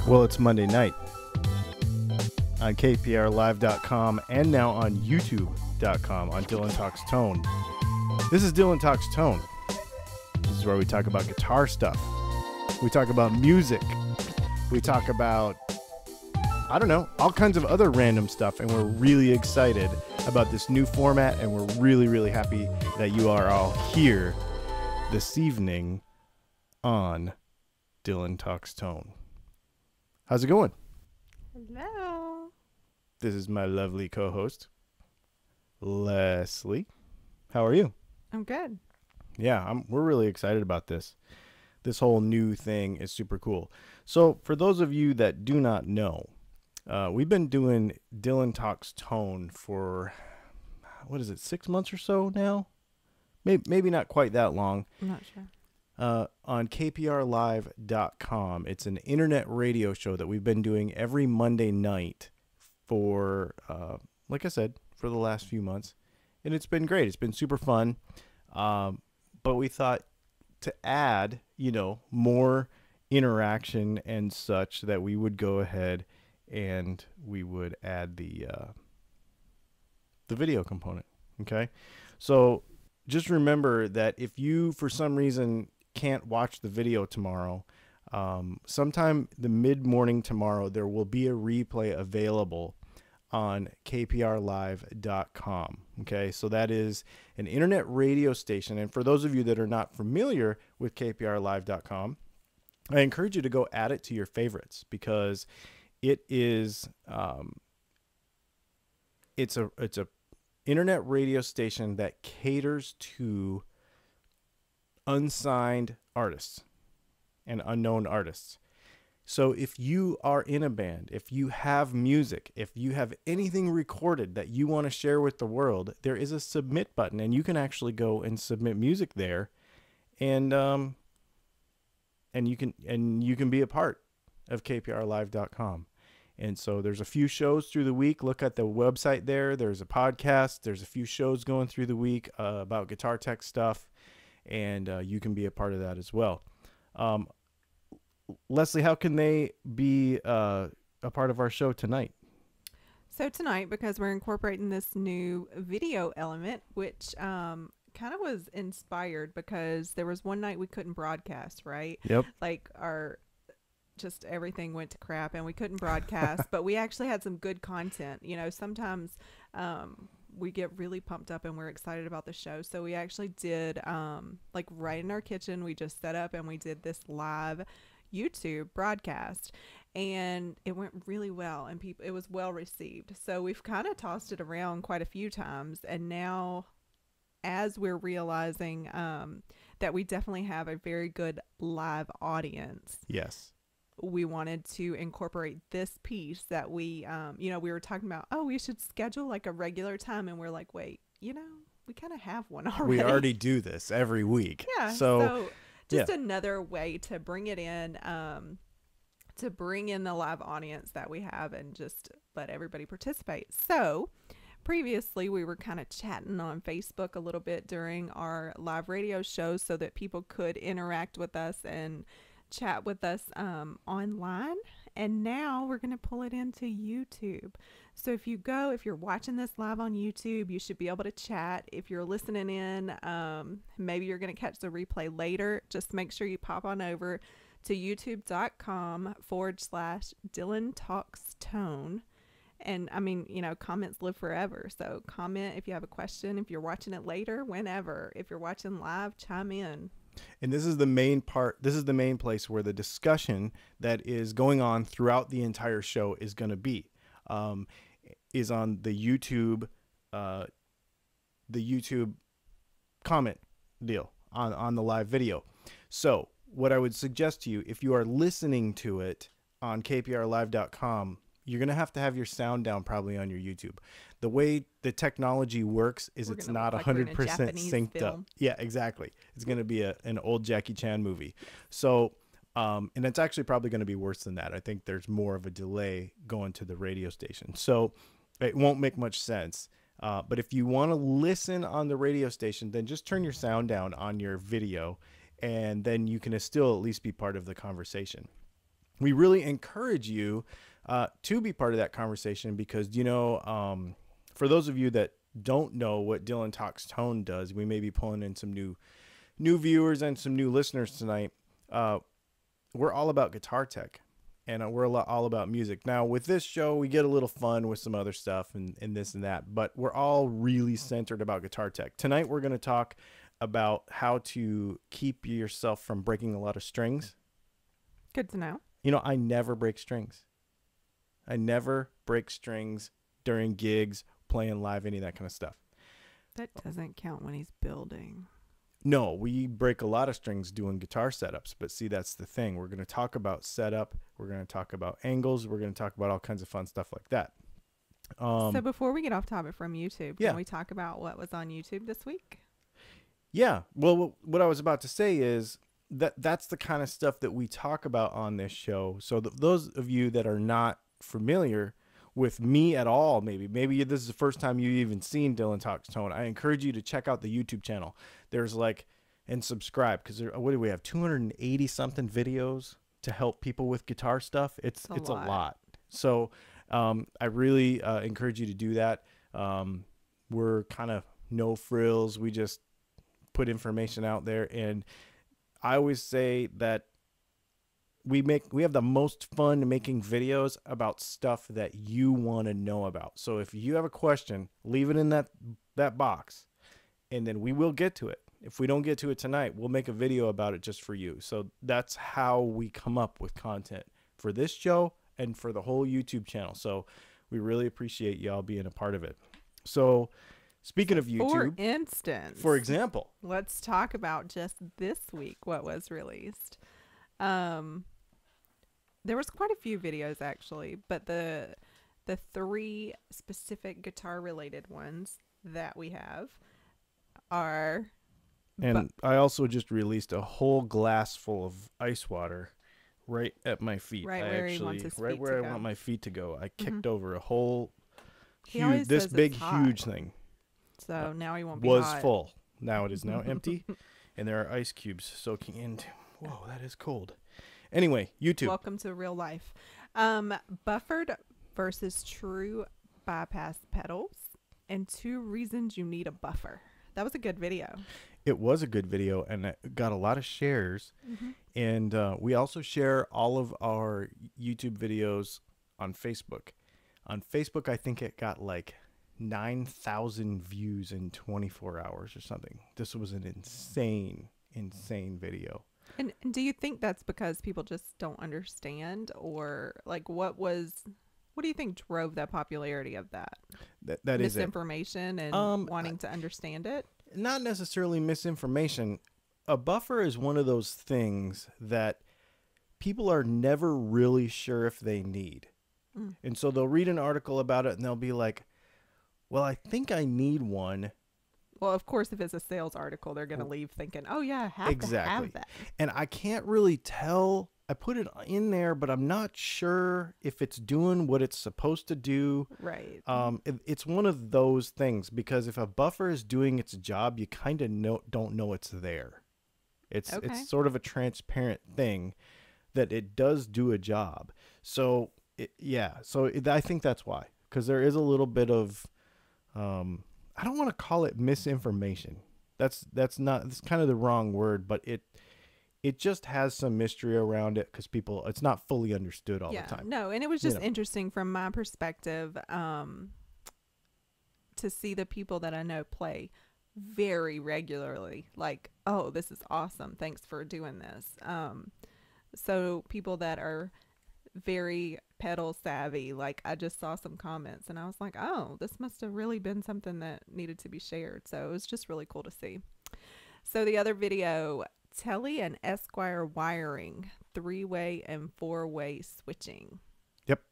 Well, it's Monday night on kprlive.com and now on youtube.com on Dylan Talks Tone. This is Dylan Talks Tone. This is where we talk about guitar stuff. We talk about music. We talk about, I don't know, all kinds of other random stuff. And we're really excited about this new format. And we're really, really happy that you are all here this evening on Dylan Talks Tone. How's it going? Hello. This is my lovely co-host, Leslie. How are you? I'm good. Yeah, we're really excited about this. This whole new thing is super cool. So for those of you that do not know, we've been doing Dylan Talks Tone for, 6 months or so now? Maybe not quite that long. I'm not sure. On kprlive.com. It's an internet radio show that we've been doing every Monday night for, like I said, for the last few months. And it's been great. It's been super fun. But we thought to add, more interaction and such, that we would go ahead and we would add the video component. Okay. So just remember that if you, for some reason, can't watch the video tomorrow, sometime the mid-morning tomorrow, there will be a replay available on kprlive.com. Okay, so that is an internet radio station. And for those of you that are not familiar with kprlive.com, I encourage you to go add it to your favorites, because it is it's a internet radio station that caters to unsigned artists and unknown artists. So if you are in a band, if you have music, if you have anything recorded that you want to share with the world, there is a submit button, and you can actually go and submit music there, and you can be a part of kprlive.com. And so there's a few shows through the week. Look at the website there. There's a podcast. There's a few shows going through the week about guitar tech stuff, and you can be a part of that as well. Leslie, how can they be a part of our show tonight? So tonight, because we're incorporating this new video element, which kind of was inspired because there was one night we couldn't broadcast, right? Yep. Like just everything went to crap and we couldn't broadcast, but we actually had some good content. Sometimes we get really pumped up and we're excited about the show. So we actually did, like right in our kitchen, we just set up and we did this live YouTube broadcast, and it went really well, and it was well received. So we've kind of tossed it around quite a few times, and now as we're realizing that we definitely have a very good live audience. Yes. We wanted to incorporate this piece that we were talking about, we should schedule like a regular time, and we're like, wait, we kind of have one already. We already do this every week. Yeah. So just another way to bring it in, to bring in the live audience that we have and just let everybody participate. So previously we were kind of chatting on Facebook a little bit during our live radio shows so that people could interact with us and chat with us online. And now we're going to pull it into YouTube. So if you're watching this live on YouTube, you should be able to chat. If you're listening in, maybe you're going to catch the replay later. Just make sure you pop on over to youtube.com/Dylan Talks Tone. And comments live forever. So comment if you have a question, if you're watching it later, whenever. If you're watching live, chime in. And this is the main part. This is the main place where the discussion that is going on throughout the entire show is going to be, is on the YouTube comment deal on the live video. So what I would suggest to you, if you are listening to it on kprlive.com, you're going to have your sound down probably on your YouTube. The way the technology works is it's not 100% synced up. Yeah, exactly. It's going to be an old Jackie Chan movie. So, and it's actually probably going to be worse than that. I think there's more of a delay going to the radio station. So it won't make much sense. But if you want to listen on the radio station, then just turn your sound down on your video, and then you can still at least be part of the conversation. we really encourage you to be part of that conversation because, for those of you that don't know what Dylan Talks Tone does, we may be pulling in some new viewers and some new listeners tonight. We're all about guitar tech, and we're all about music. Now, with this show, we get a little fun with some other stuff and this and that, but we're all really centered about guitar tech. Tonight, we're going to talk about how to keep yourself from breaking a lot of strings. Good to know. I never break strings. I never break strings during gigs, playing live, any of that kind of stuff. That doesn't count when he's building. No, we break a lot of strings doing guitar setups, but see, that's the thing. We're going to talk about setup. We're going to talk about angles. We're going to talk about all kinds of fun stuff like that. So before we get off topic from YouTube, can we talk about what was on YouTube this week? Yeah. Well, what I was about to say is that's the kind of stuff that we talk about on this show. So those of you that are not familiar with me at all, maybe this is the first time you've even seen Dylan Talks Tone, I encourage you to check out the YouTube channel. There's and subscribe, because what do we have, 280 something videos to help people with guitar stuff. It's a lot. So I really encourage you to do that. We're kind of no frills. We just put information out there, and I always say that we have the most fun making videos about stuff that you want to know about. So if you have a question, leave it in that box, and then we will get to it. If we don't get to it tonight, we'll make a video about it just for you. So that's how we come up with content for this show and for the whole YouTube channel. So we really appreciate y'all being a part of it. So speaking of YouTube, for example, let's talk about just this week what was released. There was quite a few videos actually, but the three specific guitar related ones that we have are. And I also just released a whole glass full of ice water right at my feet. Right where he wants his feet right where to I go. want my feet to go. I kicked over a whole huge thing. So now he won't be was hot. Full. Now it is now empty, and there are ice cubes soaking into. Whoa, that is cold. Anyway, YouTube. Welcome to real life. Buffered versus true bypass pedals, and 2 reasons you need a buffer. That was a good video. It was a good video, and it got a lot of shares. And we also share all of our YouTube videos on Facebook. On Facebook, I think it got 9,000 views in 24 hours or something. This was an insane video. And do you think that's because people just don't understand, or what do you think drove that popularity of that? That is misinformation and wanting to understand it? Not necessarily misinformation. A buffer is one of those things that people are never really sure if they need. And so they'll read an article about it and they'll be like, well, I think I need one. Well, of course, if it's a sales article, they're going to leave thinking, oh, yeah, I have to have that. And I can't really tell. I put it in there, but I'm not sure if it's doing what it's supposed to do. Right. It's one of those things, because if a buffer is doing its job, you kind of don't know it's there. It's sort of a transparent thing that it does do a job. So, I think that's why. Because there is a little bit of, I don't want to call it misinformation. That's kind of the wrong word, but it just has some mystery around it, because it's not fully understood all the time. No, and it was just interesting from my perspective to see the people that I know play very regularly. Like, oh, this is awesome. Thanks for doing this. So people that are very pedal savvy, I just saw some comments and I was like, oh, this must have really been something that needed to be shared. So it was just really cool to see. So the other video, Tele and Esquire Wiring, 3-way and 4-way switching. Yep.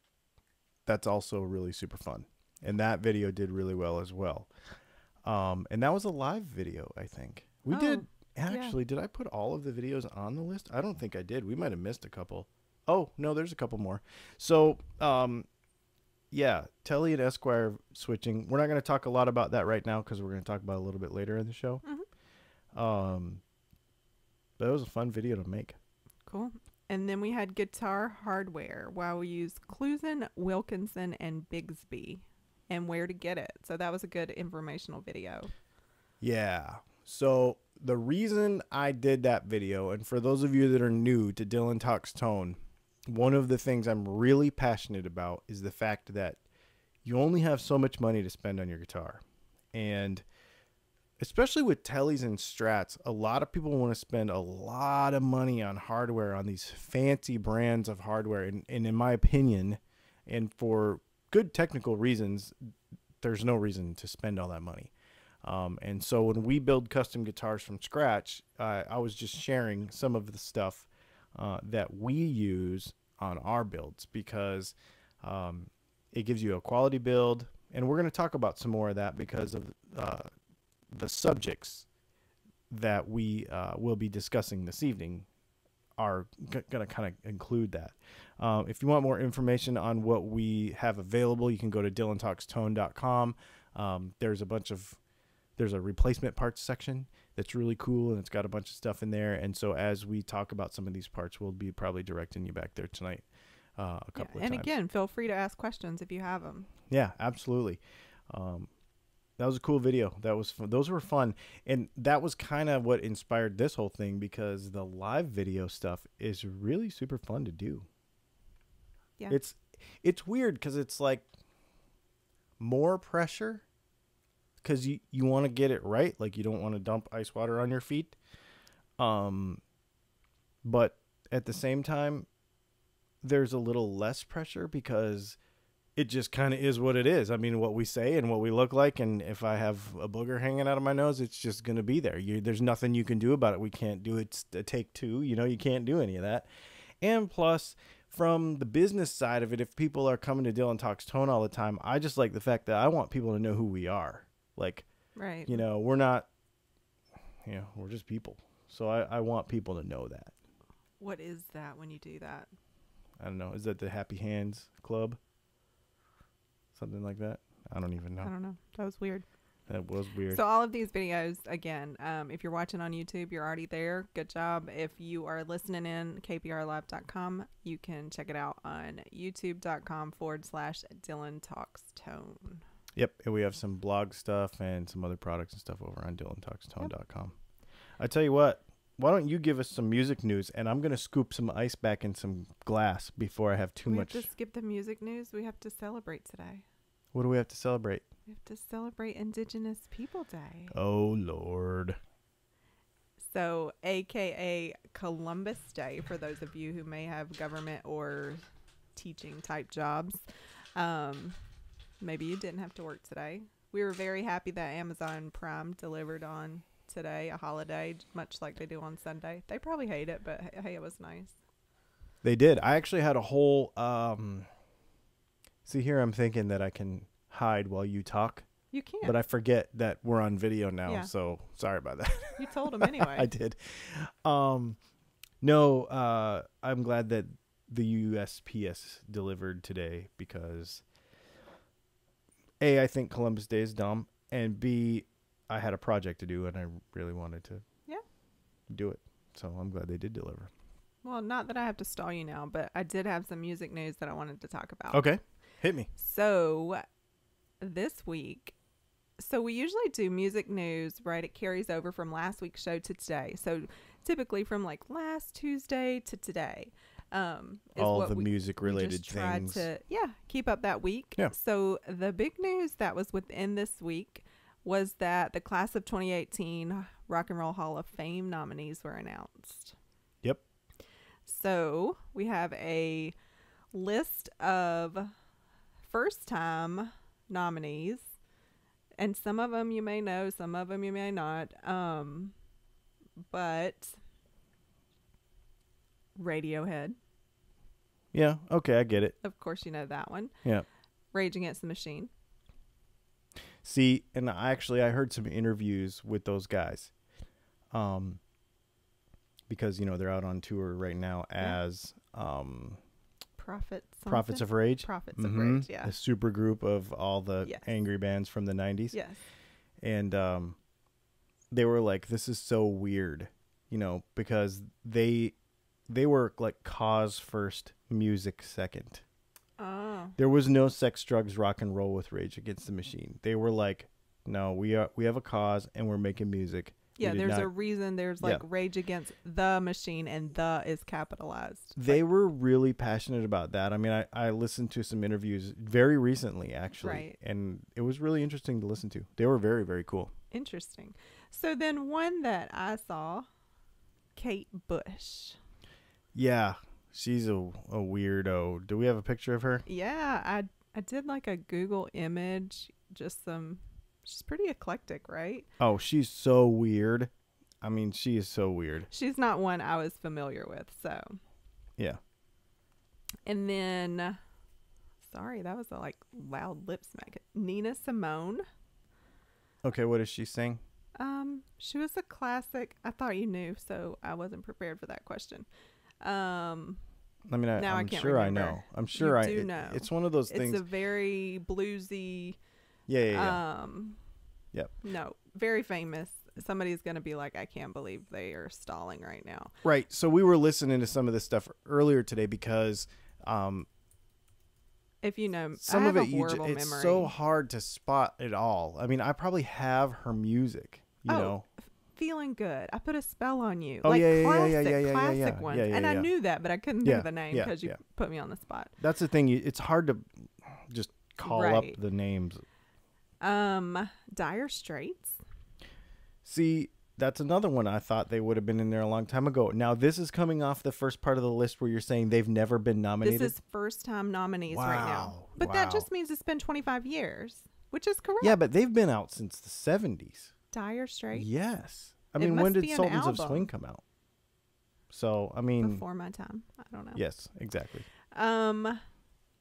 That's also really super fun. And that video did really well as well. And that was a live video, I think. Did I put all of the videos on the list? I don't think I did. We might have missed a couple. Oh, no, there's a couple more. So, Tele and Esquire switching. We're not going to talk a lot about that right now, because we're going to talk about it a little bit later in the show. But it was a fun video to make. Cool. And then we had guitar hardware, while we used Kluson, Wilkinson, and Bigsby, and where to get it. So that was a good informational video. Yeah. So the reason I did that video, and for those of you that are new to Dylan Talks Tone, one of the things I'm really passionate about is the fact that you only have so much money to spend on your guitar. And especially with Teles and Strats, a lot of people want to spend a lot of money on hardware, on these fancy brands of hardware. And in my opinion, and for good technical reasons, there's no reason to spend all that money. And so when we build custom guitars from scratch, I was just sharing some of the stuff that we use on our builds, because it gives you a quality build. And we're going to talk about some more of that because of the subjects that we will be discussing this evening are going to kind of include that. If you want more information on what we have available, you can go to dylantalkstone.com. There's a replacement parts section that's really cool, and it's got a bunch of stuff in there. And so as we talk about some of these parts, we'll be probably directing you back there tonight a couple of times. And again, feel free to ask questions if you have them. Yeah, absolutely. That was a cool video. Those were fun. And that was kind of what inspired this whole thing, because the live video stuff is really super fun to do. Yeah. It's weird because it's like more pressure, because you want to get it right. Like, you don't want to dump ice water on your feet. But at the same time, there's a little less pressure because it just kind of is what it is. I mean, what we say and what we look like, and if I have a booger hanging out of my nose, it's just going to be there. There's nothing you can do about it. We can't do it a take two. You can't do any of that. And plus, from the business side of it, if people are coming to Dylan Talks Tone all the time, I just like the fact that I want people to know who we are. Like, right. We're not, we're just people. So I want people to know that. What is that when you do that? I don't know. Is that the Happy Hands Club? Something like that? I don't even know. I don't know. That was weird. That was weird. So all of these videos, again, if you're watching on YouTube, you're already there. Good job. If you are listening in, kprlive.com, you can check it out on youtube.com/Dylan Talks Tone. Yep. And we have some blog stuff and some other products and stuff over on dylantalkstone.com. I tell you what, why don't you give us some music news, and I'm going to scoop some ice back in some glass before I have too much. We have to skip the music news. We have to celebrate today. What do we have to celebrate? We have to celebrate Indigenous People Day. Oh, Lord. So, AKA Columbus Day, for those of you who may have government or teaching type jobs. Maybe you didn't have to work today. We were very happy that Amazon Prime delivered on today, a holiday, much like they do on Sunday. They probably hate it, but hey, it was nice. They did. I actually had a whole see here, I'm thinking that I can hide while you talk. You can, but I forget that we're on video now. Yeah. So sorry about that. You told them anyway. I did. No, I'm glad that the USPS delivered today, because A, I think Columbus Day is dumb, and B, I had a project to do and I really wanted to do it. So I'm glad they did deliver. Well, not that I have to stall you now, but I did have some music news that I wanted to talk about. Okay. Hit me. So this week, we usually do music news, right? It carries over from last week's show to today. So typically from like last Tuesday to today. All the music related things. To keep up that week. Yeah. So the big news that was within this week was that the class of 2018 Rock and Roll Hall of Fame nominees were announced. Yep. So we have a list of first time nominees, and some of them you may know, some of them you may not. But Radiohead. Yeah. Okay. I get it. Of course, you know that one. Yeah. Rage Against the Machine. See, and I heard some interviews with those guys, because they're out on tour right now as Prophets of Rage. Prophets of Rage, yeah. A super group of all the angry bands from the 90s. Yes. And they were like, this is so weird, because they they were like cause first, music second. Oh. There was no sex, drugs, rock and roll with Rage Against the Machine. They were like, no, we have a cause and we're making music. Yeah, there's a reason. There's like Rage Against the Machine, and the is capitalized. They were really passionate about that. I mean, I listened to some interviews very recently, actually, right. and it was really interesting to listen to. They were very, very cool. Interesting. So then one that I saw, Kate Bush. Yeah, she's a weirdo. Do we have a picture of her? Yeah, I did like a Google image, just some. She's pretty eclectic, right? Oh, she's so weird. I mean, she is so weird. She's not one I was familiar with, so. Yeah. And then, sorry, that was a like loud lip smack. Nina Simone. Okay, what does she sing? She was a classic. I thought you knew, so I wasn't prepared for that question. I mean, I'm can't sure remember. I know. I'm sure you do know. It's one of those things. It's a very bluesy. Yeah. Yep. No, very famous. Somebody's going to be like, I can't believe they are stalling right now. Right. So we were listening to some of this stuff earlier today because if you know, some I of have it, a horrible it's memory. so hard to spot it all. I mean, I probably have her music, you know. Feeling Good. I Put a Spell on You. Oh, like yeah. Classic ones. And I knew that, but I couldn't think of the name because you put me on the spot. That's the thing. It's hard to just call up the names. Dire Straits. See, that's another one I thought they would have been in there a long time ago. Now, this is coming off the first part of the list where you're saying they've never been nominated. This is first time nominees right now. But that just means it's been 25 years, which is correct. Yeah, but they've been out since the 70s. Dire Straits? Yes. I mean, when did Sultans of Swing come out? So, I mean. Before my time. I don't know. Yes, exactly.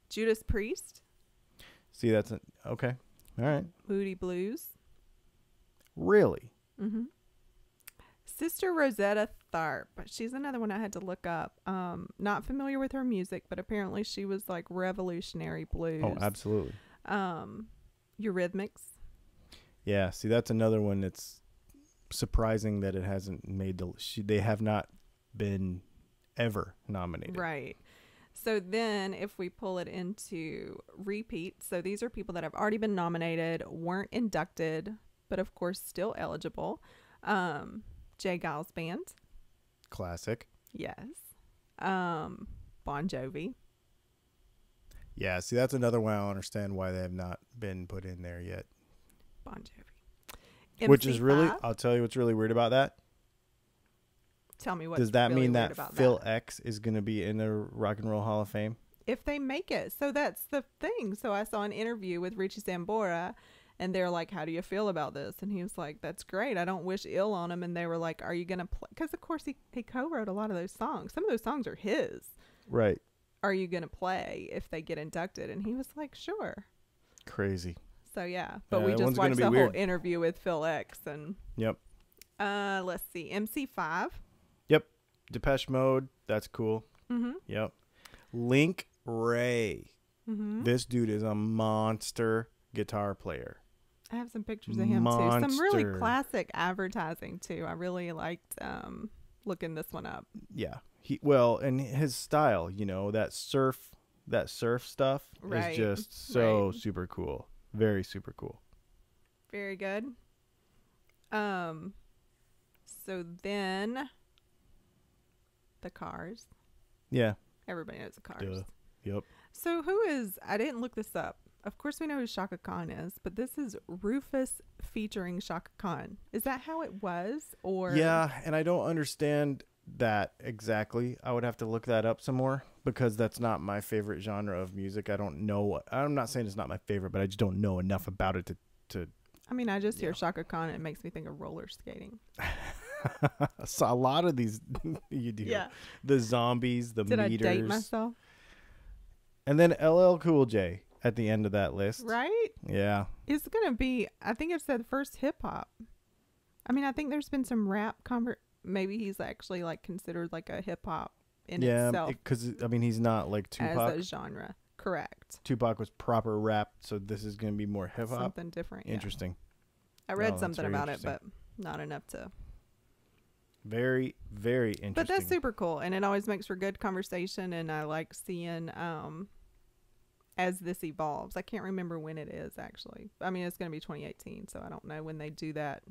Judas Priest. See, that's okay. All right. Moody Blues. Really? Mm-hmm. Sister Rosetta Tharpe. She's another one I had to look up. Not familiar with her music, but apparently she was like revolutionary blues. Oh, absolutely. Eurythmics. Yeah. See, that's another one that's surprising that it hasn't made they have not been ever nominated. Right. So then if we pull it into repeat, so these are people that have already been nominated, weren't inducted, but of course still eligible. Geils Band. Classic. Yes. Bon Jovi. Yeah, see, that's another one I don't understand why they have not been put in there yet. Bon Jovi. Which is really, I'll tell you what's really weird about that. Tell me what does that really mean weird that about Phil that. X is going to be in the Rock and Roll Hall of Fame? If they make it. So that's the thing. So I saw an interview with Richie Sambora, and they're like, how do you feel about this? And he was like, that's great. I don't wish ill on him. And they were like, are you going to play? Because, of course, he co-wrote a lot of those songs. Some of those songs are his. Right. Are you going to play if they get inducted? And he was like, sure. Crazy. So, yeah. But we just watched the whole interview with Phil X. And yep. Let's see. MC5. Yep. Depeche Mode. That's cool. Mm-hmm. Yep. Link Wray. Mm-hmm. This dude is a monster guitar player. I have some pictures of him too. Some really classic advertising too. I really liked looking this one up. Yeah. And his style, you know, that surf stuff is just so super cool. Very super cool. Very good. So then the Cars. Yeah. Everybody knows the Cars. Duh. Yep. So who is, I didn't look this up. Of course we know who Chaka Khan is, but this is Rufus featuring Chaka Khan. Is that how it was? Or yeah, and I don't understand that exactly. I would have to look that up some more because that's not my favorite genre of music. I don't know. I'm not saying it's not my favorite, but I just don't know enough about it to I mean, I just hear Chaka Khan and it makes me think of roller skating. So a lot of these you do. Yeah. The zombies, the meters. Did I date myself? And then LL Cool J at the end of that list. Right? Yeah. It's going to be, I think it said first hip hop. I mean, I think there's been some rap maybe he's actually like considered like a hip hop in itself. Yeah, because I mean, he's not like Tupac. As a genre. Correct. Tupac was proper rap, so this is going to be more hip hop. Something different. Interesting. I read something about it, but not enough to Very, very interesting. But that's super cool, and it always makes for good conversation, and I like seeing as this evolves. I can't remember when it is, actually. I mean, it's going to be 2018, so I don't know when they do that.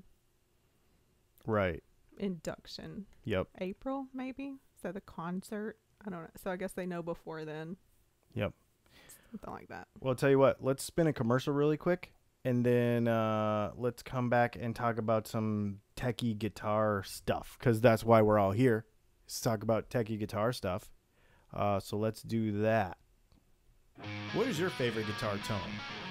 Right. Induction. Yep. April, maybe? So the concert? I don't know. So I guess they know before then. Yep. Something like that. Well, I'll tell you what. Let's spin a commercial really quick, and then let's come back and talk about some techie guitar stuff, because that's why we're all here. Let's talk about techie guitar stuff. So let's do that. What is your favorite guitar tone?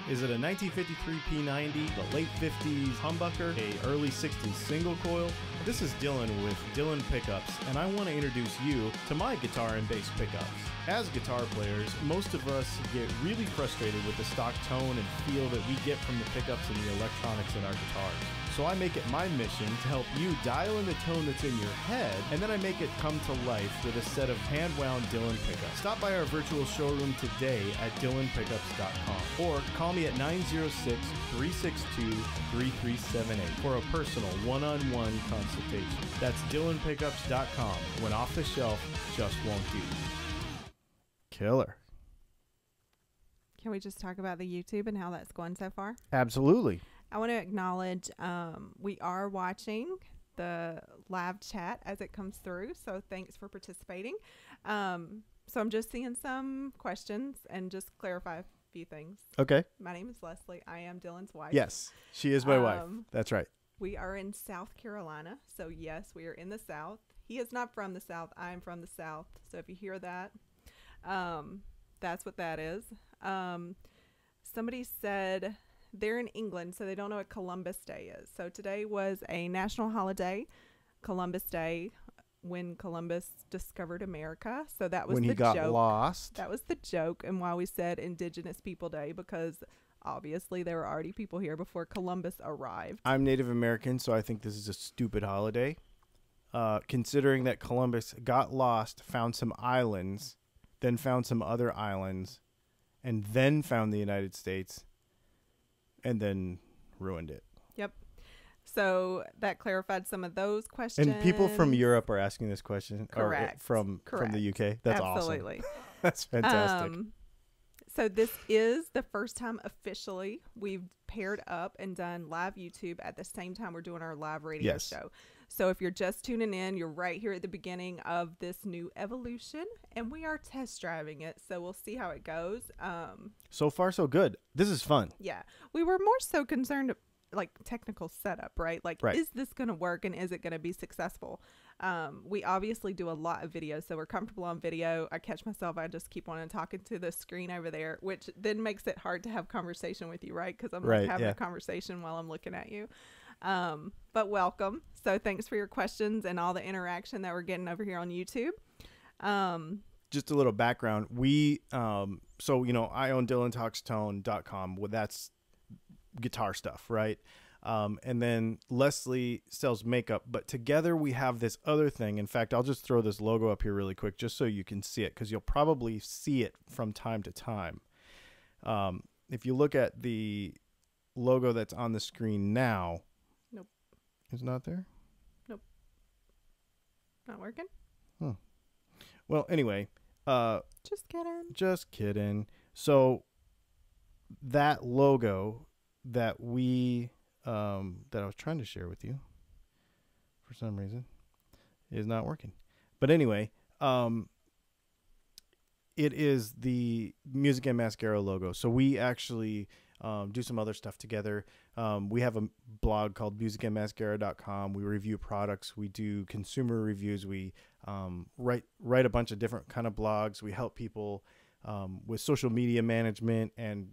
Is it a 1953 P90, the late 50s humbucker, a early 60s single coil? This is Dylan with Dylan Pickups, and I want to introduce you to my guitar and bass pickups. As guitar players, most of us get really frustrated with the stock tone and feel that we get from the pickups and the electronics in our guitars. So I make it my mission to help you dial in the tone that's in your head, and then I make it come to life with a set of hand-wound Dylan pickups. Stop by our virtual showroom today at dylanpickups.com or call me at 906-362-3378 for a personal one-on-one consultation. That's dylanpickups.com. When off the shelf, just won't do. Killer. Can we just talk about the YouTube and how that's going so far? Absolutely. I want to acknowledge we are watching the live chat as it comes through, so thanks for participating. So I'm just seeing some questions and just clarify a few things. Okay. My name is Leslie. I am Dylan's wife. Yes, she is my wife. That's right. We are in South Carolina, so yes, we are in the South. He is not from the South. I am from the South, so if you hear that, that's what that is. Somebody said they're in England, so they don't know what Columbus Day is. So today was a national holiday, Columbus Day, when Columbus discovered America. So that was when the he got joke. lost. That was the joke, and why we said Indigenous People Day, because obviously there were already people here before Columbus arrived. I'm Native American, so I think this is a stupid holiday. Considering that Columbus got lost, found some islands, then found some other islands, and then found the United States, and then ruined it. Yep. So that clarified some of those questions. And people from Europe are asking this question. Correct. From the UK. That's absolutely awesome. That's fantastic. So this is the first time officially we've paired up and done live YouTube at the same time we're doing our live radio show. So if you're just tuning in, you're right here at the beginning of this new evolution, and we are test driving it. So we'll see how it goes. So far, so good. This is fun. Yeah. We were more so concerned like technical setup, right? Like, is this going to work and is it going to be successful? We obviously do a lot of video, so we're comfortable on video. I catch myself, I just keep on talking to the screen over there, which then makes it hard to have conversation with you, right? Because I'm like having a conversation while I'm looking at you. But welcome. So thanks for your questions and all the interaction that we're getting over here on YouTube. Just a little background. We, so, you know, I own DylanTalksTone.com. Well, that's guitar stuff, right? And then Leslie sells makeup, but together we have this other thing. In fact, I'll just throw this logo up here really quick just so you can see it, because you'll probably see it from time to time. If you look at the logo that's on the screen now, nope, it's not there. Nope, not working. Well, anyway, just kidding. So that logo that we that I was trying to share with you for some reason is not working. But anyway, it is the Music and Mascara logo. So we actually do some other stuff together. We have a blog called musicandmascara.com. We review products. We do consumer reviews. We write a bunch of different kind of blogs. We help people with social media management and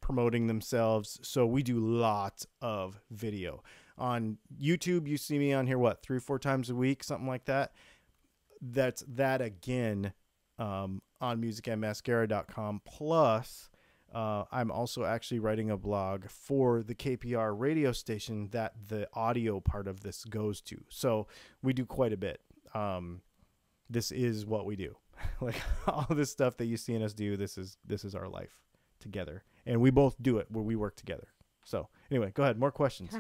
promoting themselves. So we do lots of video. On YouTube, you see me on here, 3 or 4 times a week, something like that. That's that again on musicandmascara.com. Plus, I'm also actually writing a blog for the KPR radio station that the audio part of this goes to. So we do quite a bit. This is what we do. Like all this stuff that you see us do, this is our life together. And we both do it where we work together. So anyway, go ahead. More questions.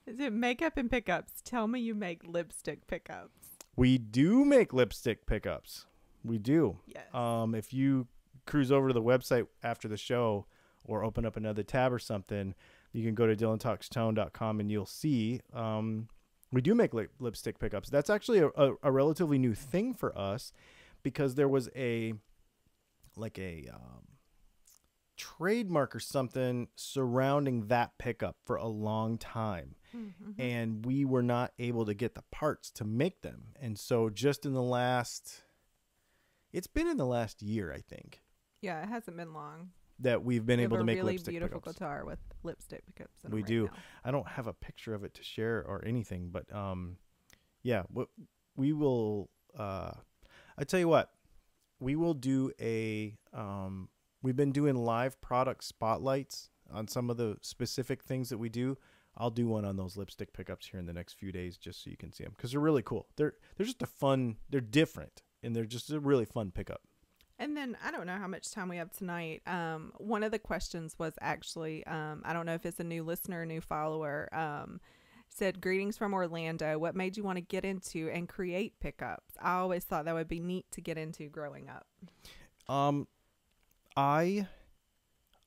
Is it makeup and pickups? Tell me you make lipstick pickups. We do make lipstick pickups. We do. Yes. If you cruise over to the website after the show or open up another tab or something, you can go to dylantalkstone.com and you'll see we do make lipstick pickups. That's actually a relatively new thing for us because there was a trademark or something surrounding that pickup for a long time. Mm-hmm. And we were not able to get the parts to make them. And so just in the last year, I think. Yeah, it hasn't been long. That we've been able to make really lipstick beautiful pickups. Guitar with lipstick pickups. We do. Now. I don't have a picture of it to share or anything, but yeah, we will. I tell you what, we will do a. We've been doing live product spotlights on some of the specific things that we do. I'll do one on those lipstick pickups here in the next few days, just so you can see them because they're really cool. They're just they're different, and they're just a really fun pickup. And then I don't know how much time we have tonight. One of the questions was actually, I don't know if it's a new listener or new follower, said, greetings from Orlando. What made you want to get into and create pickups? I always thought that would be neat to get into growing up. I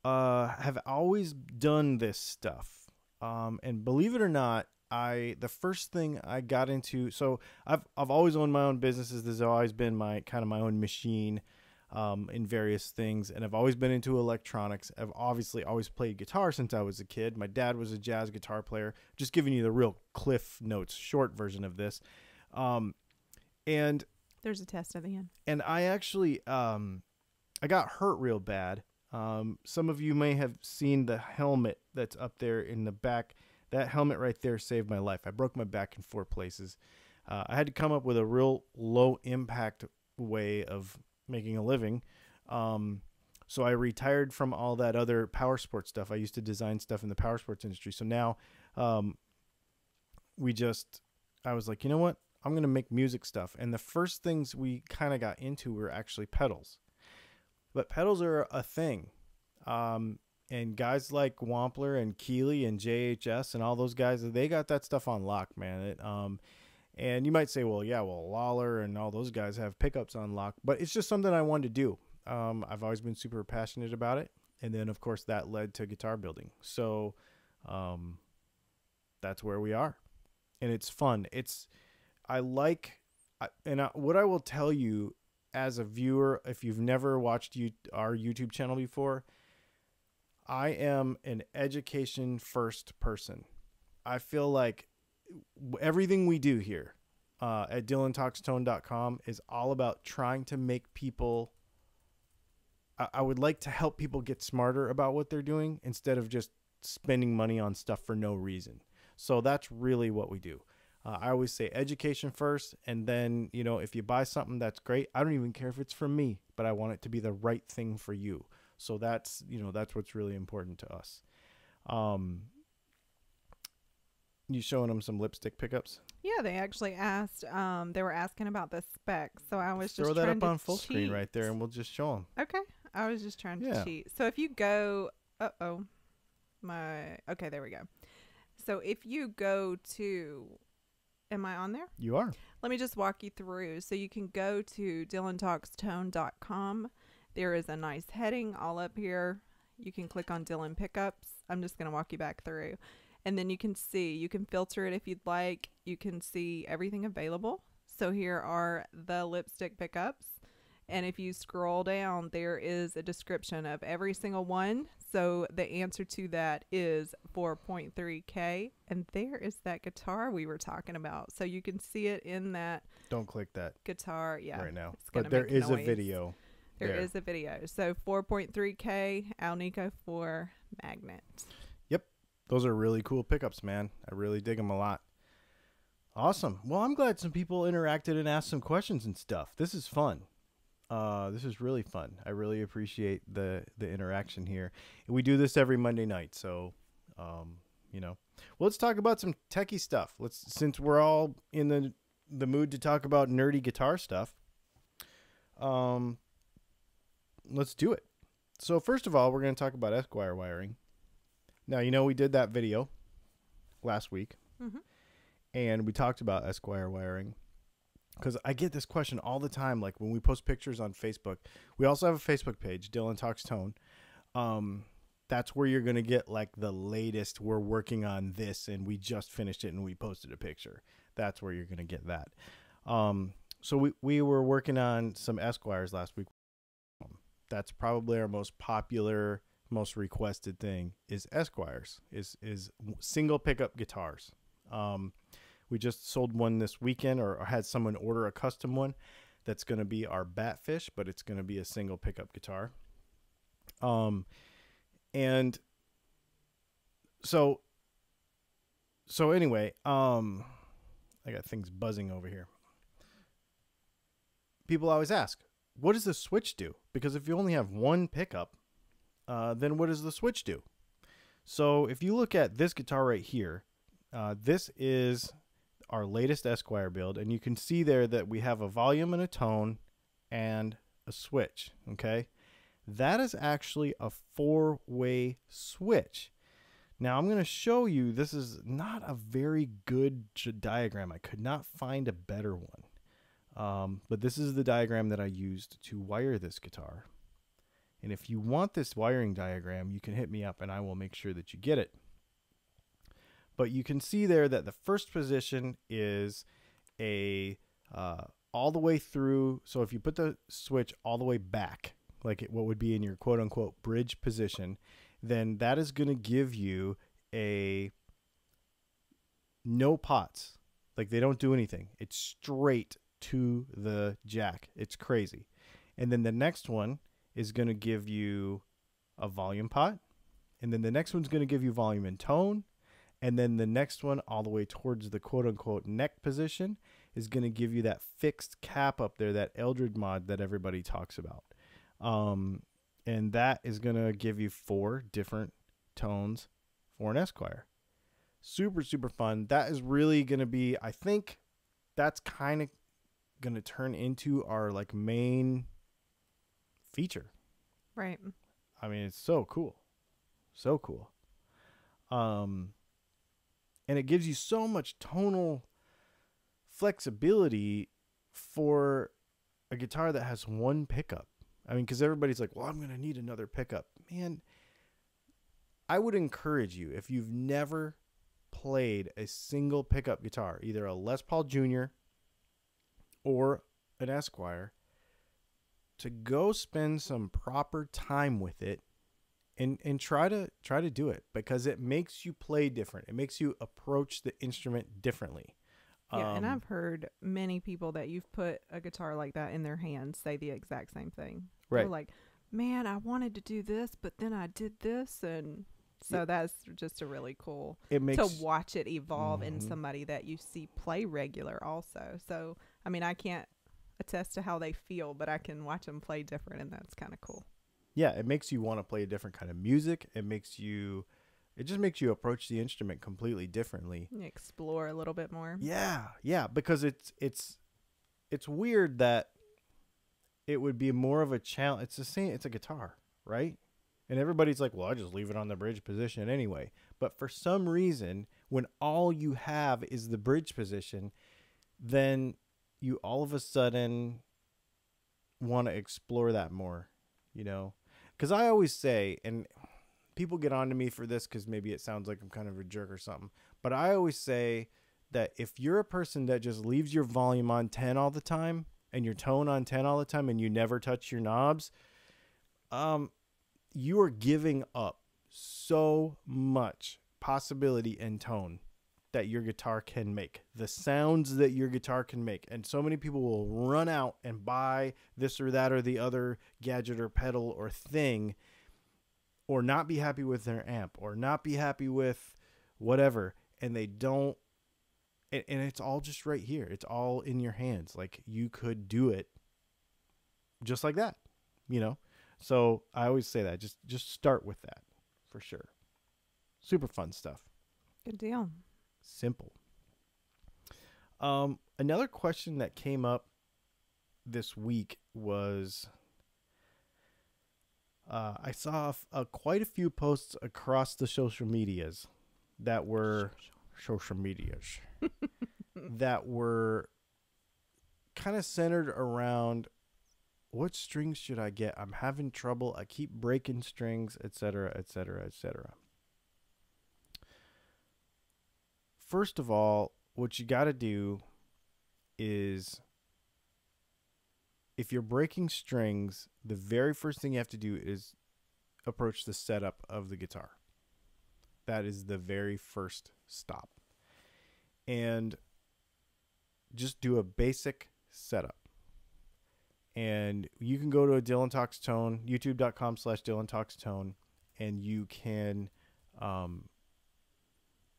have always done this stuff. And believe it or not, the first thing I got into, so I've always owned my own businesses. This has always been my own machine. In various things, and I've always been into electronics. I've obviously always played guitar since I was a kid. My dad was a jazz guitar player. Just giving you the real Cliff Notes short version of this. And there's a test at the end. And I actually I got hurt real bad. Some of you may have seen the helmet that's up there in the back. That helmet right there saved my life. I broke my back in 4 places. I had to come up with a real low impact way of making a living. So I retired from all that other power sports stuff. I used to design stuff in the power sports industry. So now I was like, you know what? I'm going to make music stuff. And the first things we kind of got into were actually pedals. But pedals are a thing. And guys like Wampler and Keeley and JHS and all those guys, they got that stuff on lock, man. And you might say, well, Lawler and all those guys have pickups on lock, but it's just something I wanted to do. I've always been super passionate about it. And then, of course, that led to guitar building. So that's where we are. And it's fun. What I will tell you as a viewer, if you've never watched our YouTube channel before, I am an education first person. I feel like everything we do here at dylantalkstone.com is all about trying to make people, I would like to help people get smarter about what they're doing instead of just spending money on stuff for no reason. So that's really what we do. I always say education first, and then, if you buy something, that's great. I don't even care if it's from me, but I want it to be the right thing for you. So that's what's really important to us. You showing them some lipstick pickups? Yeah, they actually asked. They were asking about the specs, so I was just throw that trying up to on full cheat. screen right there, and we'll just show them. Okay, I was just trying to cheat. So if you go, okay, there we go. So if you go to, am I on there? You are. Let me just walk you through. So you can go to dylantalkstone.com. There is a nice heading all up here. You can click on Dylan Pickups. I'm just going to walk you back through. And then you can filter it if you'd like. You can see everything available. So here are the lipstick pickups. And if you scroll down, there is a description of every single one. So the answer to that is 4.3K. And there is that guitar we were talking about. So you can see it in that. Don't click that guitar. Yeah. Right now. But there is a video. There is a video. So 4.3K Alnico 4 magnet. Yep. Those are really cool pickups, man. I really dig them a lot. Awesome. Well, I'm glad some people interacted and asked some questions and stuff. This is fun. This is really fun. I really appreciate the interaction here. We do this every Monday night. So, well, let's talk about some techie stuff. Since we're all in the mood to talk about nerdy guitar stuff. Let's do it. So first of all, we're going to talk about Esquire wiring. Now, we did that video last week. Mm-hmm. And we talked about Esquire wiring because I get this question all the time. Like when we post pictures on Facebook, we also have a Facebook page, Dylan Talks Tone. That's where you're going to get like the latest. We're working on this and we just finished it and we posted a picture. That's where you're going to get that. So we were working on some Esquires last week. That's probably our most popular, most requested thing is Esquires, is single pickup guitars. We just sold one this weekend or had someone order a custom one that's going to be our Batfish, but it's going to be a single pickup guitar. And so anyway, I got things buzzing over here. People always ask, what does the switch do? Because if you only have one pickup, then what does the switch do? So if you look at this guitar right here, this is our latest Esquire build, and you can see there that we have a volume and a tone and a switch, okay? That is actually a 4-way switch. Now I'm going to show you, this is not a very good diagram. I could not find a better one. But this is the diagram that I used to wire this guitar. And if you want this wiring diagram, you can hit me up and I will make sure that you get it. But you can see there that the first position is a all the way through. So if you put the switch all the way back, like what would be in your quote unquote bridge position, then that is going to give you a no pots. Like they don't do anything. It's straight to the jack. It's crazy. And then the next one is going to give you a volume pot. And then the next one's going to give you volume and tone. And then the next one all the way towards the quote unquote neck position is going to give you that fixed cap up there, that Eldred mod that everybody talks about. And that is going to give you 4 different tones for an Esquire. Super, super fun. That is really going to be, I think that's kind of going to turn into our like main feature. Right. I mean, it's so cool. So cool. And it gives you so much tonal flexibility for a guitar that has one pickup. I mean, because everybody's like, well, I'm going to need another pickup. Man, I would encourage you, if you've never played a single pickup guitar, either a Les Paul Jr. or an Esquire, to go spend some proper time with it and try to do it, because it makes you play different. It makes you approach the instrument differently. Yeah, and I've heard many people that you've put a guitar like that in their hands say the exact same thing. Right. They're like, man, I wanted to do this, but then I did this. And so that's just a really cool to watch it evolve in somebody that you see play regular also. So, I mean, I can't attest to how they feel, but I can watch them play different, and that's kind of cool. Yeah, it makes you want to play a different kind of music. It just makes you approach the instrument completely differently. Explore a little bit more. Yeah, because it's weird that it would be more of a challenge. It's the same. It's a guitar, right? And everybody's like, well, I just leave it on the bridge position anyway. But for some reason, when all you have is the bridge position, then you all of a sudden want to explore that more, you know? Because I always say, and people get on to me for this because maybe it sounds like I'm kind of a jerk or something, but I always say that if you're a person that just leaves your volume on 10 all the time and your tone on 10 all the time and you never touch your knobs, you are giving up so much possibility and tone that your guitar can make, the sounds that your guitar can make. And so many people will run out and buy this or that or the other gadget or pedal or thing, or not be happy with their amp, or not be happy with whatever. And they don't, and it's all just right here. It's all in your hands. Like, you could do it just like that, you know? So I always say that just start with that for sure. Super fun stuff. Good deal. Simple. Another question that came up this week was, I saw quite a few posts across the social medias that were social medias that were kind of centered around what strings should I get? I'm having trouble. I keep breaking strings, etc., etc., etc. First of all, what you got to do is, if you're breaking strings, the very first thing you have to do is approach the setup of the guitar. That is the very first stop. And just do a basic setup. And you can go to a Dylan Talks Tone, youtube.com/Dylan Talks Tone, and you can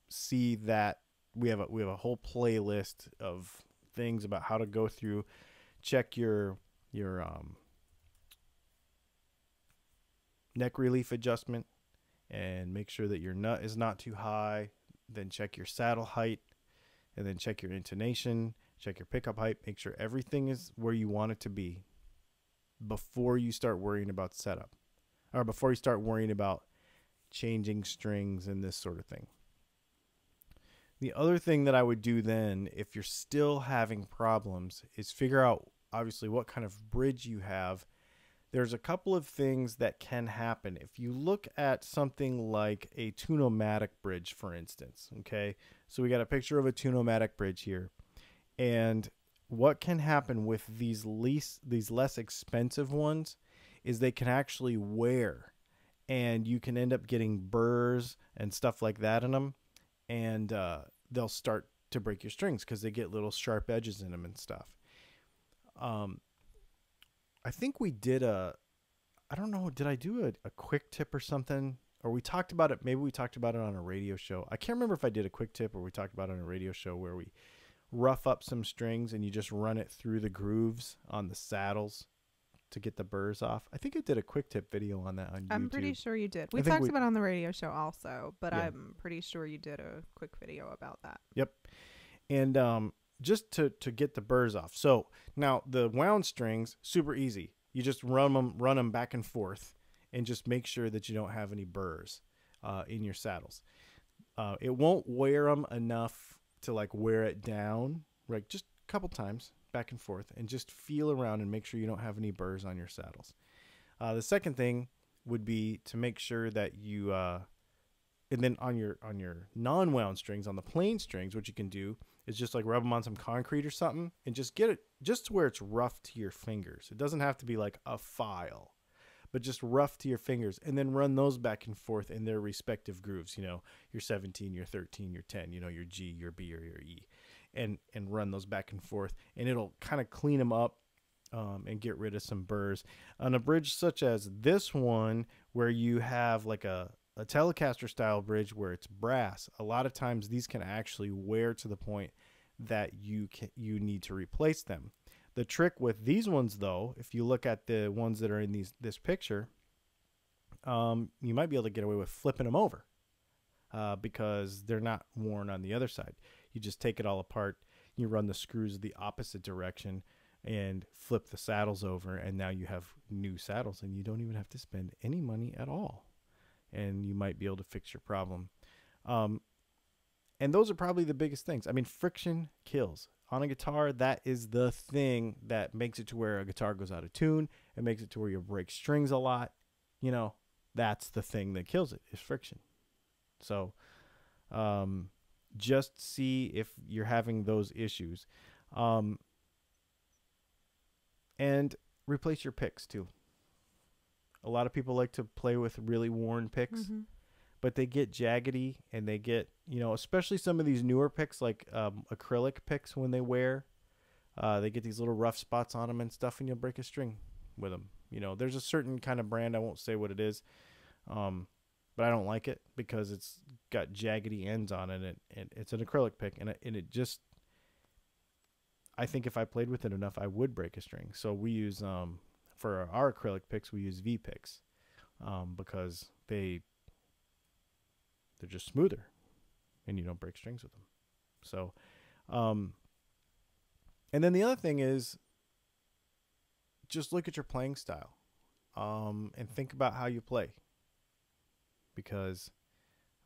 see that we have a whole playlist of things about how to go through, check your neck relief adjustment, and make sure that your nut is not too high. Then check your saddle height, and then check your intonation, check your pickup height, make sure everything is where you want it to be before you start worrying about setup, or before you start worrying about changing strings and this sort of thing. The other thing that I would do then, if you're still having problems, is figure out obviously what kind of bridge you have. There's a couple of things that can happen. If you look at something like a Tunomatic bridge, for instance, okay? So we got a picture of a Tunomatic bridge here. And what can happen with these less expensive ones is they can actually wear. And you can end up getting burrs and stuff like that in them. And they'll start to break your strings because they get little sharp edges in them and stuff. I think we did I don't know, did I do a quick tip or something? Or we talked about it, maybe we talked about it on a radio show. I can't remember if I did a quick tip or we talked about it on a radio show where we rough up some strings and you just run it through the grooves on the saddles to get the burrs off. I think I did a quick tip video on that on YouTube. I'm pretty sure you did. We talked about it on the radio show also, but yeah. I'm pretty sure you did a quick video about that. Yep. And just to get the burrs off. So now the wound strings, super easy. You just run them back and forth and just make sure that you don't have any burrs in your saddles. It won't wear them enough to like wear it down, right? Just a couple times back and forth and just feel around and make sure you don't have any burrs on your saddles. The second thing would be to make sure that you, and then on your non-wound strings, on the plain strings, what you can do is just like rub them on some concrete or something and just get it just to where it's rough to your fingers. It doesn't have to be like a file, but just rough to your fingers, and then run those back and forth in their respective grooves. You know, your 17, your 13, your 10, you know, your G, your B, or your E, and run those back and forth, and it'll kind of clean them up and get rid of some burrs. On a bridge such as this one, where you have like a Telecaster style bridge where it's brass, a lot of times these can actually wear to the point that you need to replace them. The trick with these ones, though, if you look at the ones that are in this picture, you might be able to get away with flipping them over because they're not worn on the other side. You just take it all apart, you run the screws the opposite direction, and flip the saddles over, and now you have new saddles, and you don't even have to spend any money at all. And you might be able to fix your problem. And those are probably the biggest things. I mean, friction kills. On a guitar, that is the thing that makes it to where a guitar goes out of tune. It makes it to where you break strings a lot. You know, that's the thing that kills it, is friction. So just see if you're having those issues. And replace your picks, too. A lot of people like to play with really worn picks, but they get jaggedy and they get, you know, especially some of these newer picks like acrylic picks when they wear, they get these little rough spots on them and stuff, and you'll break a string with them. You know, there's a certain kind of brand, I won't say what it is, but I don't like it because it's got jaggedy ends on it, and it's an acrylic pick, and it just, I think if I played with it enough, I would break a string. So we use, for our acrylic picks, we use V picks because they're just smoother and you don't break strings with them. So, and then the other thing is just look at your playing style and think about how you play, because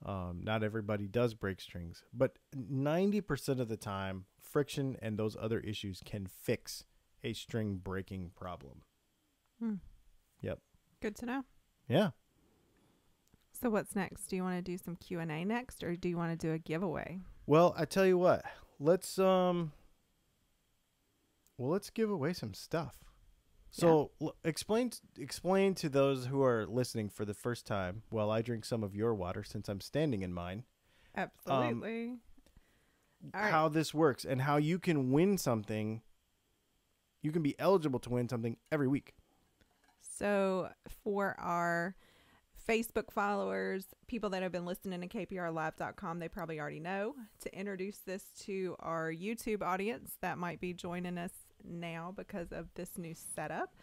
Not everybody does break strings, but 90% of the time, friction and those other issues can fix a string breaking problem. Yep. Good to know. Yeah. So what's next? Do you want to do some Q&A next, or do you want to do a giveaway? Well, I tell you what, let's give away some stuff. So explain to those who are listening for the first time while I drink some of your water, since I'm standing in mine. Absolutely. How this works and how you can win something. You can be eligible to win something every week. So for our Facebook followers, people that have been listening to kprlive.com, they probably already know. To introduce this to our YouTube audience that might be joining us now because of this new setup,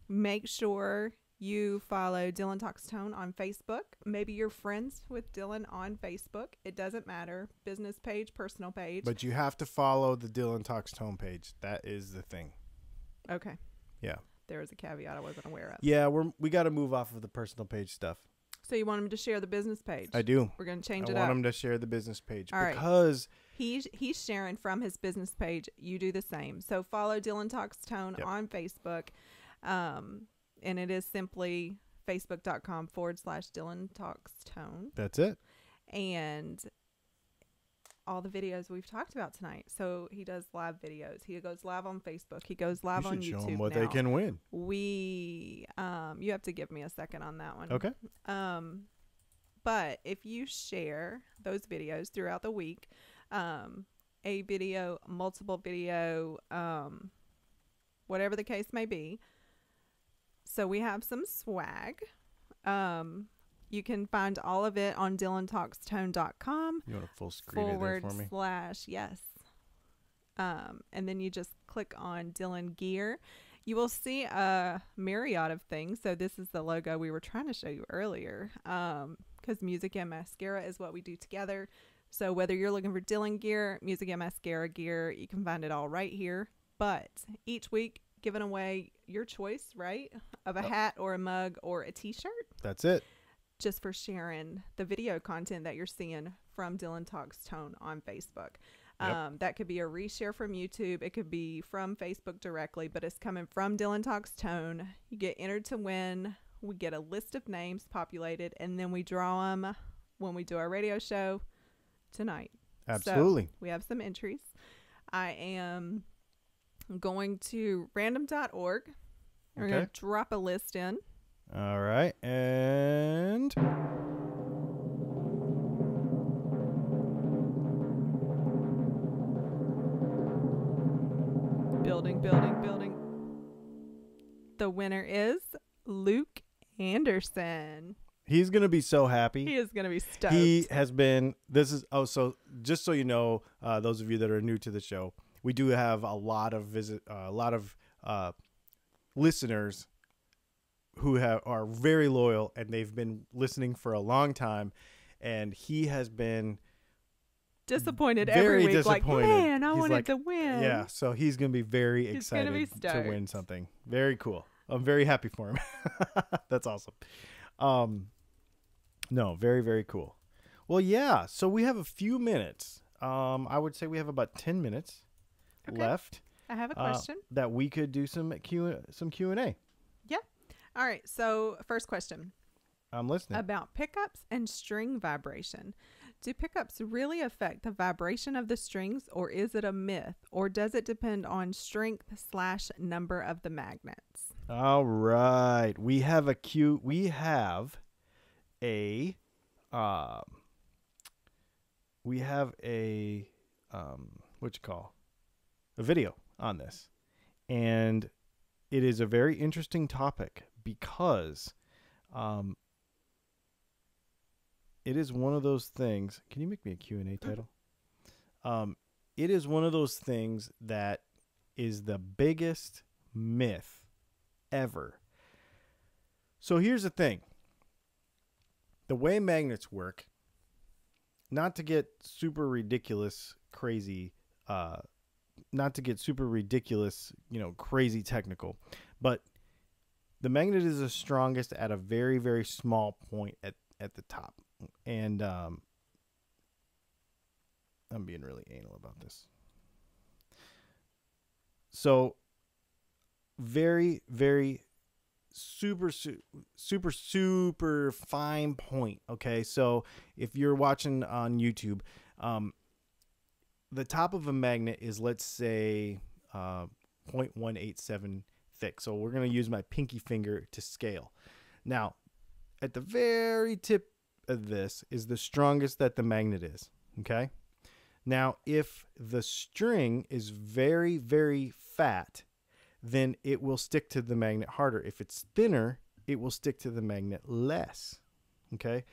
make sure you follow Dylan Talks Tone on Facebook. Maybe you're friends with Dylan on Facebook. It doesn't matter. Business page, personal page. But you have to follow the Dylan Talks Tone page. That is the thing. Okay. Yeah. There was a caveat I wasn't aware of. Yeah, we got to move off of the personal page stuff. So you want him to share the business page? I do. We're going to change it up. I want him to share the business page. All because right. He's sharing from his business page. You do the same. So follow Dylan Talks Tone on Facebook. And it is simply facebook.com/Dylan Talks Tone. That's it. And all the videos we've talked about tonight. So he does live videos. He goes live on Facebook. He goes live on YouTube. Show them what now. they can win. You have to give me a second on that one. Okay. But if you share those videos throughout the week, a video, multiple video, whatever the case may be. So we have some swag. You can find all of it on DylanTalksTone.com. You want a full screen of it for me? / yes. And then you just click on Dylan Gear. You will see a myriad of things. So this is the logo we were trying to show you earlier. Because Music and Mascara is what we do together. So whether you're looking for Dylan Gear, Music and Mascara gear, you can find it all right here. But each week, giving away your choice, right? Of a hat or a mug or a t-shirt. That's it. Just for sharing the video content that you're seeing from Dylan Talks Tone on Facebook. That could be a reshare from YouTube. It could be from Facebook directly, but it's coming from Dylan Talks Tone. You get entered to win. We get a list of names populated, and then we draw them when we do our radio show tonight. Absolutely. So we have some entries. I am going to random.org. We're going to drop a list in. All right. And building. The winner is Luke Anderson. He's going to be so happy. He is going to be stoked. He has been, so just so you know, those of you that are new to the show, we do have a lot of listeners who are very loyal, and they've been listening for a long time, and he has been disappointed very every week. disappointed. Like, man, I wanted to win. Yeah, so he's going to be very excited to win something. Very cool. I'm very happy for him. That's awesome. No, very, very cool. Well, yeah, so we have a few minutes. I would say we have about 10 minutes left. I have a question. That we could do some Q&A. Yeah. All right. So first question. I'm listening. About pickups and string vibration. Do pickups really affect the vibration of the strings, or is it a myth, or does it depend on strength / number of the magnets? All right. We have a a video on this, and it is a very interesting topic because it is one of those things. Can you make me a Q&A title? It is one of those things that is the biggest myth ever. So here's the thing. The way magnets work, not to get super ridiculous, crazy, crazy technical, but the magnet is the strongest at a very, very small point at the top. And I'm being really anal about this. So very, very super fine point. Okay, so if you're watching on YouTube, the top of a magnet is, let's say, 0.187 thick. So we're going to use my pinky finger to scale. Now, at the very tip of this is the strongest that the magnet is. Okay. Now, if the string is very, very fat, then it will stick to the magnet harder. If it's thinner, it will stick to the magnet less. Okay.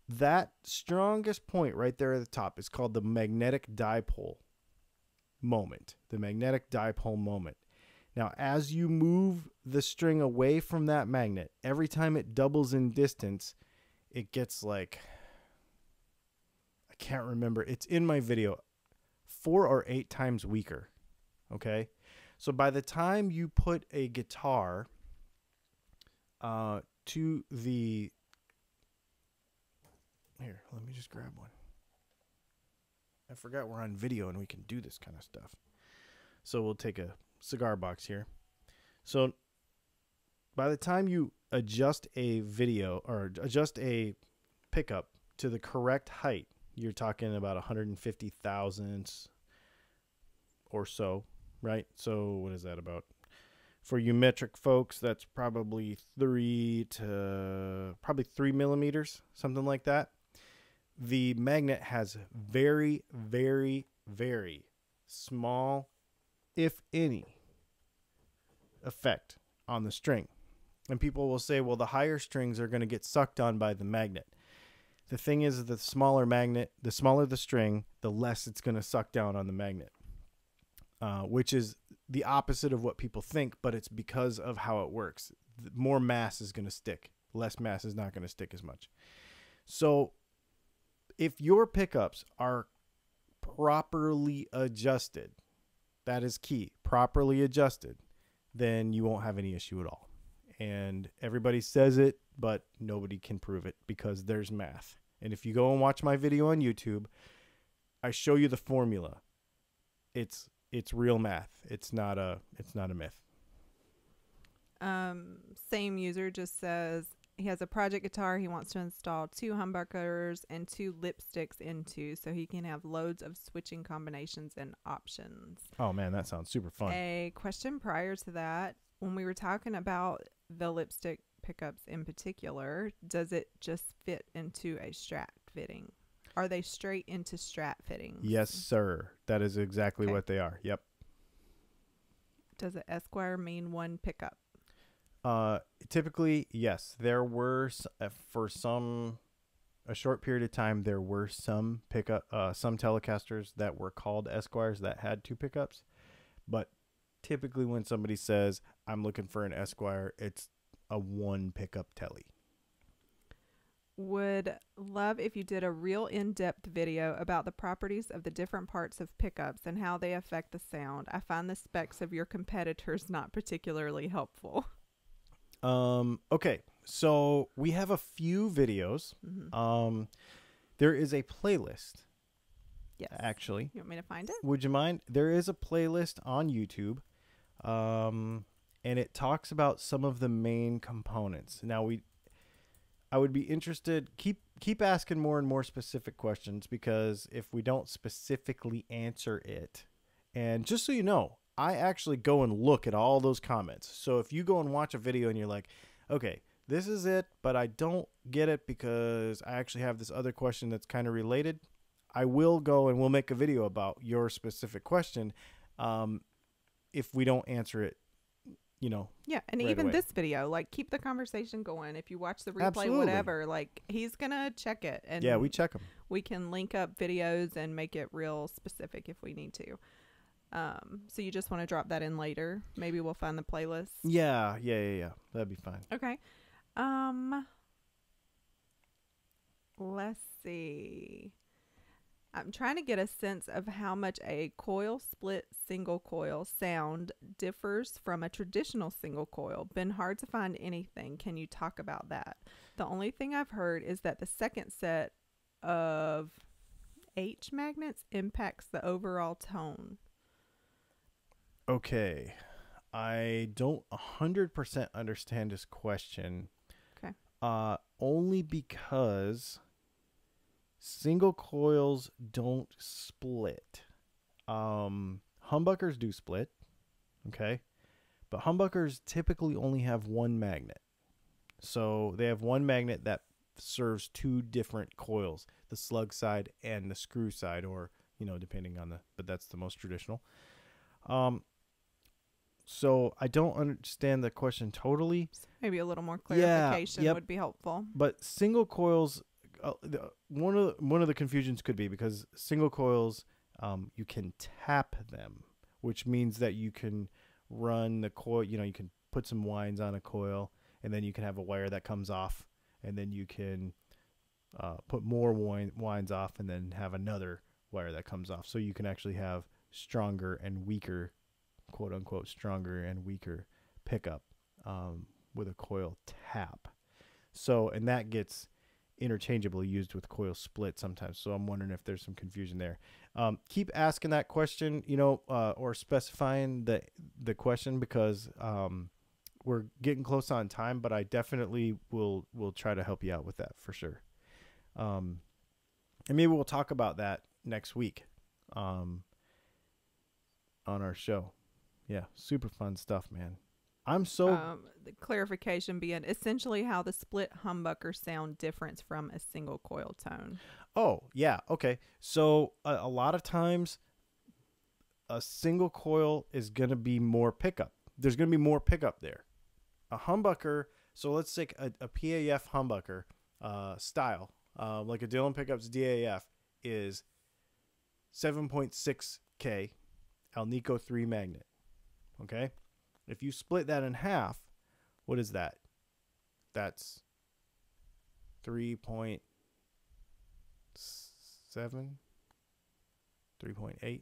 That strongest point right there at the top is called the magnetic dipole moment. The magnetic dipole moment. Now, as you move the string away from that magnet, every time it doubles in distance, it gets like, I can't remember. It's in my video, 4 or 8 times weaker. Okay. So by the time you put a guitar to the, here, let me just grab one. I forgot we're on video and we can do this kind of stuff. So we'll take a cigar box here. So by the time you adjust a video or adjust a pickup to the correct height, you're talking about 150 thousandths or so, right? So what is that about? For you metric folks, that's probably 3 millimeters, something like that. The magnet has very, very, very small, if any, effect on the string. And people will say, well, the higher strings are going to get sucked on by the magnet. The thing is, the smaller magnet, the smaller the string, the less it's going to suck down on the magnet, which is the opposite of what people think, but it's because of how it works. More mass is going to stick. Less mass is not going to stick as much. So if your pickups are properly adjusted, that is key, properly adjusted, then you won't have any issue at all. And everybody says it, but nobody can prove it because there's math. And if you go and watch my video on YouTube, I show you the formula. It's real math. It's not a myth. Same user just says he has a project guitar he wants to install 2 humbuckers and 2 lipsticks into so he can have loads of switching combinations and options. Oh man, that sounds super fun. A question prior to that, when we were talking about the lipstick pickups in particular, does it just fit into a Strat fitting? Are they straight into Strat fittings? Yes, sir. That is exactly what they are. Yep. Does an Esquire mean one pickup? Typically, yes. There were for a short period of time, there were some Telecasters that were called Esquires that had 2 pickups. But typically, when somebody says, "I'm looking for an Esquire," it's a 1 pickup Tele. Would love if you did a real in-depth video about the properties of the different parts of pickups and how they affect the sound. I find the specs of your competitors not particularly helpful. Okay, so we have a few videos. Mm-hmm. There is a playlist. Yes. Actually. You want me to find it? Would you mind? There is a playlist on YouTube. And it talks about some of the main components. Now I would be interested, keep asking more and more specific questions, because if we don't specifically answer it, and just so you know, I actually go and look at all those comments. So if you go and watch a video and you're like, okay, this is it, but I don't get it because I actually have this other question that's kind of related, I will go and we'll make a video about your specific question. If we don't answer it, yeah, and right even away. This video, like, keep the conversation going. If you watch the replay, Absolutely. Whatever, like, he's gonna check it, and yeah, we check them. We can link up videos and make it real specific if we need to. So you just want to drop that in later? Maybe we'll find the playlist. Yeah. That'd be fine. Okay. Let's see. I'm trying to get a sense of how much a coil split single coil sound differs from a traditional single coil. Been hard to find anything. Can you talk about that? The only thing I've heard is that the second set of H magnets impacts the overall tone. Okay. I don't 100% understand this question. Okay. Only because single coils don't split. Humbuckers do split. Okay. But humbuckers typically only have one magnet. So they have one magnet that serves two different coils, the slug side and the screw side, or, depending on but that's the most traditional. So I don't understand the question totally. Maybe a little more clarification would be helpful. But single coils, one of the confusions could be because single coils, you can tap them, which means that you can run the coil. You can put some winds on a coil, and then you can have a wire that comes off, and then you can put more winds off, and then have another wire that comes off. So you can actually have stronger and weaker, quote unquote, stronger and weaker pickup with a coil tap. So, and that gets interchangeably used with coil split sometimes. So I'm wondering if there's some confusion there. Keep asking that question, or specifying the question, because we're getting close on time, but I definitely will try to help you out with that for sure. And maybe we'll talk about that next week on our show. Yeah, super fun stuff, man. I'm so... the clarification being essentially how the split humbucker sound differs from a single coil tone. Oh, yeah, okay. So a lot of times a single coil is going to be more pickup. There's going to be more pickup there. A humbucker, so let's take a PAF humbucker style, like a Dylan Pickups DAF, is 7.6K Alnico 3 magnet. Okay? If you split that in half, what is that? That's 3.7, 3.8.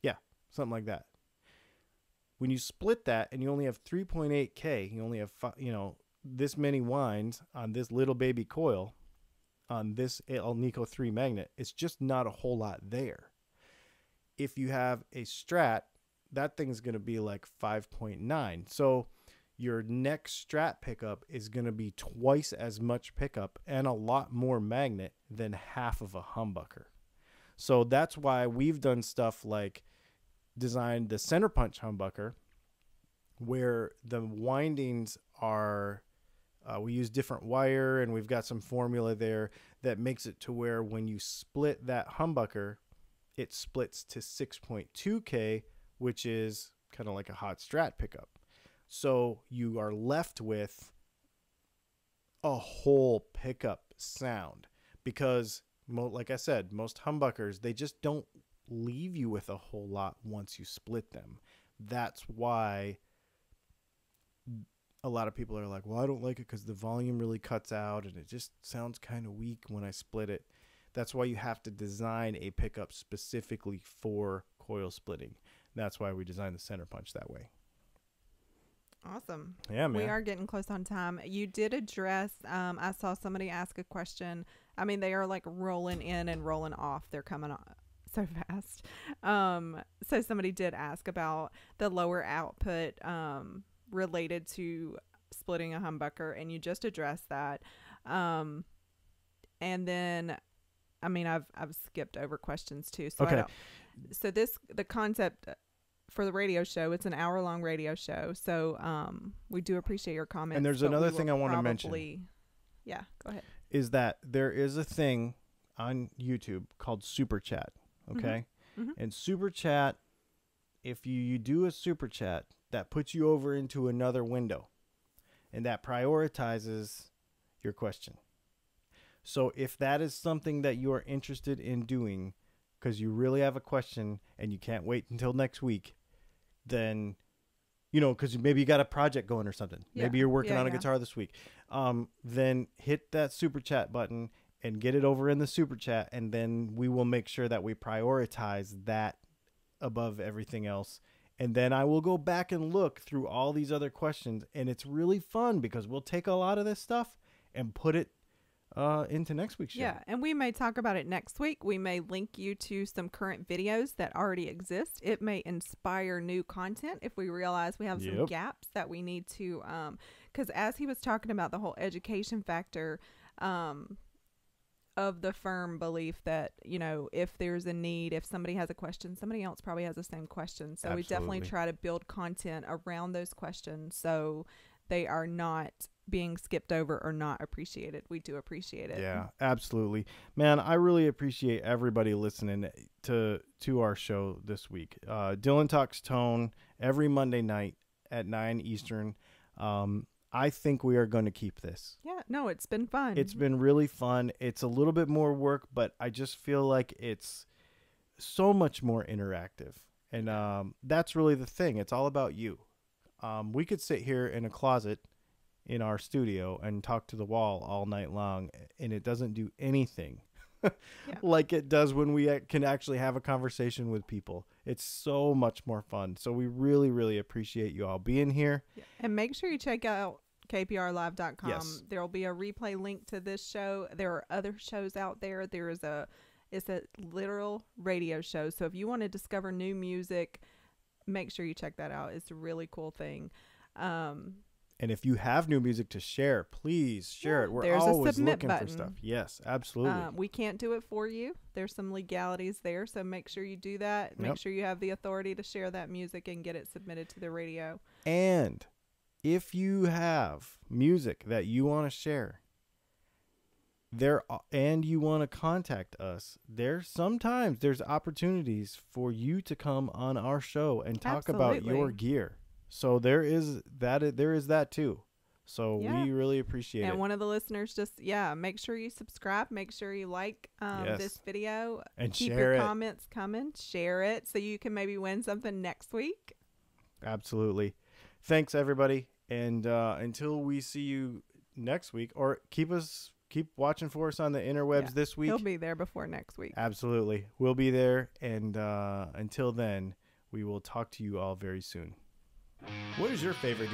Yeah, something like that. When you split that and you only have 3.8K, you only have this many winds on this little baby coil on this Alnico 3 magnet, it's just not a whole lot there. If you have a Strat, that thing's going to be like 5.9. So your next Strat pickup is going to be twice as much pickup and a lot more magnet than half of a humbucker. So that's why we've done stuff like designed the center punch humbucker, where the windings are, we use different wire, and we've got some formula there that makes it to where when you split that humbucker, it splits to 6.2K, which is kind of like a hot Strat pickup. So you are left with a whole pickup sound, because, like I said, most humbuckers, they just don't leave you with a whole lot once you split them. That's why a lot of people are like, well, I don't like it because the volume really cuts out and it just sounds kind of weak when I split it. That's why you have to design a pickup specifically for coil splitting. That's why we designed the center punch that way. Awesome. Yeah, man. We are getting close on time. You did address, I saw somebody ask a question. I mean, they are like rolling in and rolling off. They're coming on so fast. So somebody did ask about the lower output related to splitting a humbucker, and you just addressed that. And then, I mean, I've skipped over questions too. So okay. So the concept for the radio show, it's an hour-long radio show. So we do appreciate your comments. And there's another thing I want to mention. Yeah, go ahead. Is that there is a thing on YouTube called Super Chat. Okay. Mm-hmm. And Super Chat, if you do a Super Chat, that puts you over into another window, and that prioritizes your question. So if that is something that you are interested in doing, because you really have a question and you can't wait until next week, then, because maybe you got a project going or something. Yeah. Maybe you're working on a guitar this week. Then hit that Super Chat button and get it over in the Super Chat, and then we will make sure that we prioritize that above everything else. And then I will go back and look through all these other questions. And it's really fun because we'll take a lot of this stuff and put it into next week's show. Yeah, and we may talk about it next week. We may link you to some current videos that already exist. It may inspire new content if we realize we have some gaps that we need to, because as he was talking about the whole education factor, of the firm belief that, you know, if there's a need, if somebody has a question, somebody else probably has the same question. So we definitely try to build content around those questions so they are not being skipped over or not appreciated. We do appreciate it. Yeah, absolutely. Man, I really appreciate everybody listening to our show this week. Dylan Talks Tone every Monday night at 9 Eastern. I think we are going to keep this. Yeah, no, it's been fun. It's been really fun. It's a little bit more work, but I just feel like it's so much more interactive. And that's really the thing. It's all about you. We could sit here in a closet in our studio and talk to the wall all night long, and it doesn't do anything like it does when we can actually have a conversation with people. It's so much more fun. So we really, really appreciate you all being here. Yeah. And make sure you check out kprlive.com. Yes. There will be a replay link to this show. There are other shows out there. It's a literal radio show. So if you want to discover new music, make sure you check that out. It's a really cool thing. And if you have new music to share, please share it. We're always looking for stuff. Yes, absolutely. We can't do it for you. There's some legalities there, so make sure you do that. Make sure you have the authority to share that music and get it submitted to the radio. And if you have music that you want to share and you want to contact us, sometimes there's opportunities for you to come on our show and talk about your gear. So there is that too. So we really appreciate it. And one of the listeners just, make sure you subscribe. Make sure you like this video. And keep share your comments coming. Share it so you can maybe win something next week. Absolutely. Thanks, everybody. And until we see you next week, or keep watching for us on the interwebs this week. He'll be there before next week. Absolutely. We'll be there. And until then, we will talk to you all very soon. What is your favorite